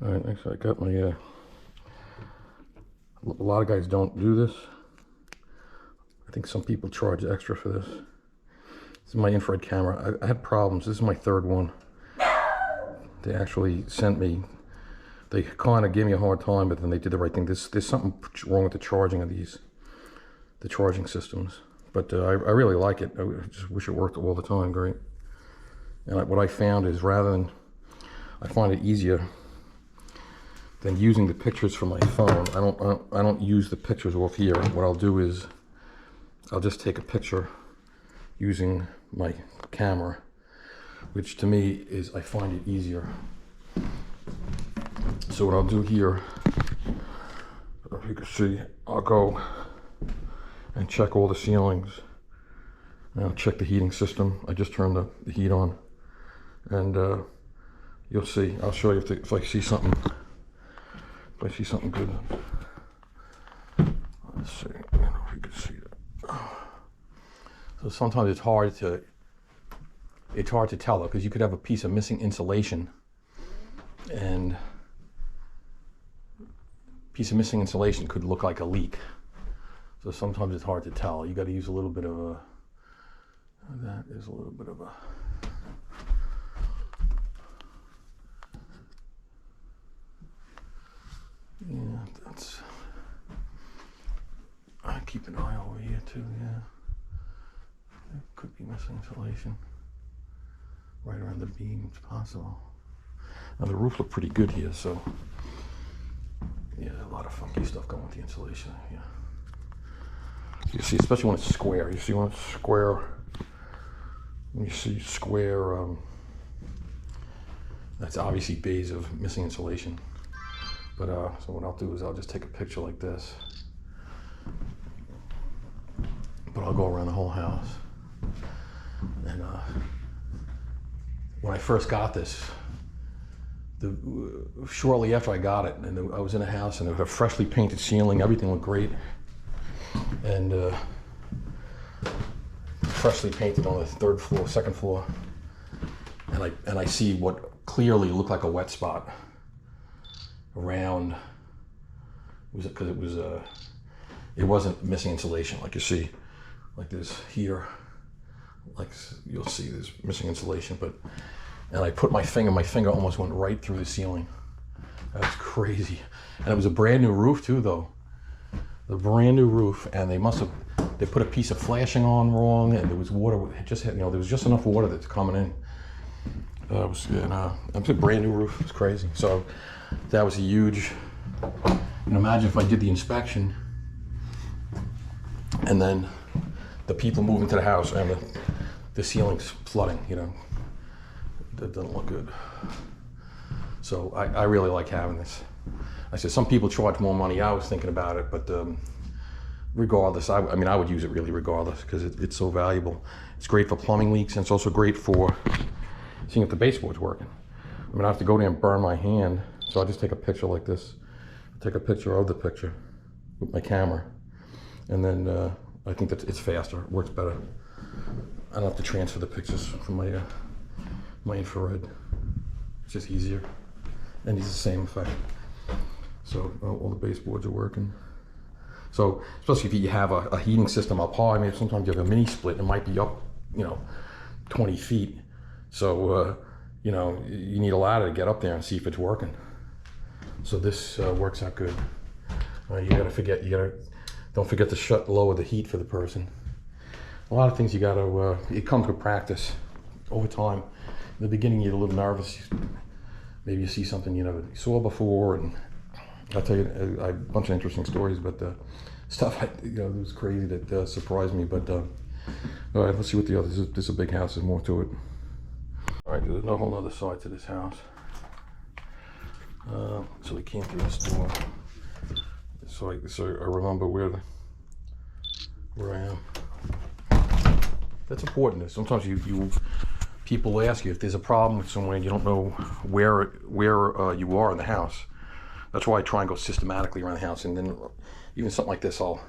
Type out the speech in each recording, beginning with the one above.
All right, next I got my, a lot of guys don't do this. I think some people charge extra for this. This is my infrared camera. I had problems. This is my third one. They actually sent me, they kind of gave me a hard time, but then they did the right thing. There's something wrong with the charging of these, the charging systems. But I really like it. I just wish it worked all the time. Great. And what I found is I find it easier than using the pictures from my phone. I don't use the pictures off here. What I'll do is I'll just take a picture using my camera, which to me is, I find it easier. So what I'll do here, if you can see, I'll go and check all the ceilings. And I'll check the heating system. I just turned the heat on, and you'll see. I'll show you if I see something. If I see something good. Let's see. I don't know if you can see that. So sometimes it's hard to tell though, because you could have a piece of missing insulation, and a piece of missing insulation could look like a leak. So sometimes it's hard to tell. You got to use a little bit of a. That is a little bit of a. Yeah, that's. I keep an eye over here too. Yeah, it could be missing insulation right around the beam. It's possible. Now the roof looked pretty good here, so yeah, a lot of funky stuff going with the insulation. Yeah, you see, especially when it's square. You see when it's square. When you see square, that's obviously bays of missing insulation. But so what I'll do is I'll just take a picture like this, but I'll go around the whole house. And when I first got this, shortly after I got it, and I was in a house and it was a freshly painted ceiling, everything looked great, and freshly painted on the third floor, second floor, and I see what clearly looked like a wet spot around. Was it because it wasn't missing insulation, like you see, like this here, like you'll see there's missing insulation, and I put my finger almost went right through the ceiling. That's crazy. And it was a brand new roof too, though. The brand new roof, and they put a piece of flashing on wrong, and there was water. It just had, there was just enough water that's coming in. It was a brand new roof. It's crazy. So that was a huge. Imagine if I did the inspection, and then the people move into the house, and the ceiling's flooding. That doesn't look good. So I really like having this. I said some people charge more money. I was thinking about it, but regardless, I would use it really regardless, because it's so valuable. It's great for plumbing leaks, and it's also great for seeing if the baseboard's working. I have to go there and burn my hand, so I'll just take a picture like this. Take a picture of the picture with my camera, and then I think that it's faster. It works better. I don't have to transfer the pictures from my infrared. It's just easier, and it's the same effect. So all the baseboards are working. So especially if you have a heating system up high, maybe sometimes you have a mini split, it might be up, 20 feet. So, you need a ladder to get up there and see if it's working. So this works out good. Don't forget to lower the heat for the person. A lot of things it comes with practice over time. In the beginning, you're a little nervous. Maybe you see something you never saw before, and I'll tell you a bunch of interesting stories, but stuff it was crazy that surprised me. But all right, let's see what the other. This is a big house. There's more to it. All right, there's no whole other side to this house. So we came through this door. So I remember where I am. That's important. Sometimes people ask you if there's a problem with somewhere and you don't know where you are in the house. That's why I try and go systematically around the house, and then even something like this, I'll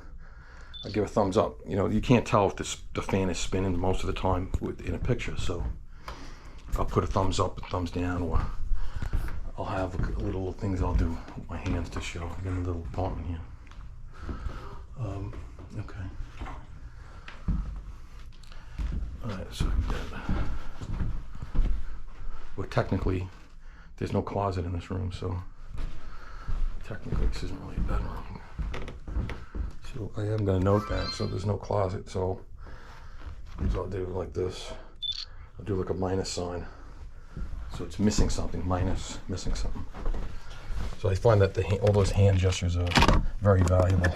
give a thumbs up. You can't tell if the fan is spinning most of the time in a picture, so I'll put a thumbs up, a thumbs down, or I'll have little things I'll do with my hands to show in a little apartment here. Okay. Alright, so well, technically, there's no closet in this room, so technically this isn't really a bedroom. So I am going to note that, so there's no closet, so I'll do like this. I'll do like a minus sign. So it's missing something, minus, missing something. So I find that all those hand gestures are very valuable.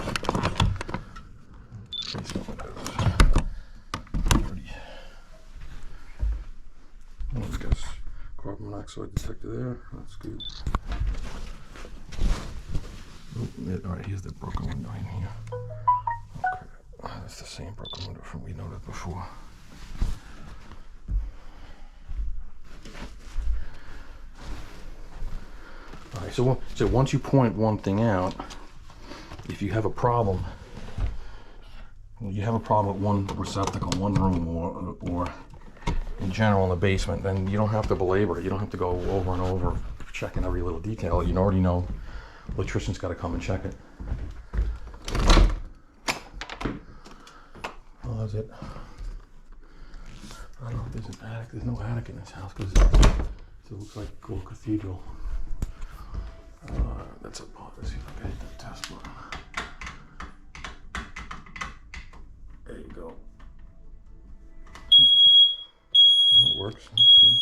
Carbon monoxide detector there, that's good. All right, here's the broken window in here. Okay, that's the same broken window from we noted before. All right, so once you point one thing out, if you have a problem, with one receptacle, one room, or in general in the basement, then you don't have to belabor it. You don't have to go over and over checking every little detail. You already know electrician's got to come and check it. Oh, that's it. I don't know if there's an attic. There's no attic in this house because it looks like a little cathedral. That's a part. Let's see if I can hit that test button. There you go. It works. That's good.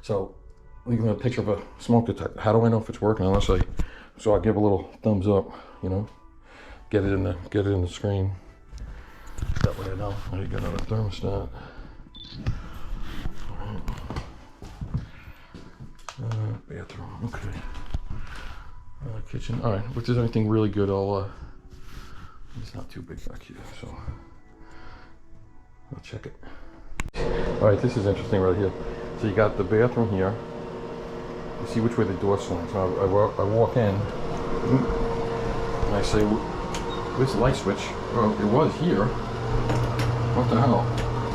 So, leaving a picture of a smoke detector. How do I know if it's working? Unless I give a little thumbs up. You know, get it in the screen. That way I know. There you got another thermostat. Bathroom. Okay. Kitchen. All right. If there's anything really good, it's not too big back here, so I'll check it. All right, this is interesting right here. So you got the bathroom here. You see which way the door swings. So I walk in, and I say, "Where's the light switch?" Well, it was here. What the hell?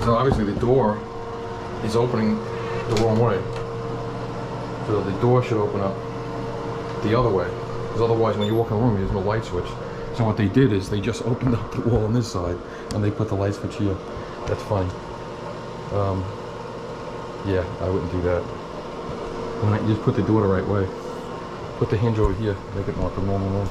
So obviously the door is opening the wrong way. So the door should open up the other way. Because otherwise, when you walk in the room, there's no light switch. So what they did is they just opened up the wall on this side, and they put the light switch here. That's funny. Yeah, I wouldn't do that. You just put the door the right way. Put the hinge over here, make it like a normal one.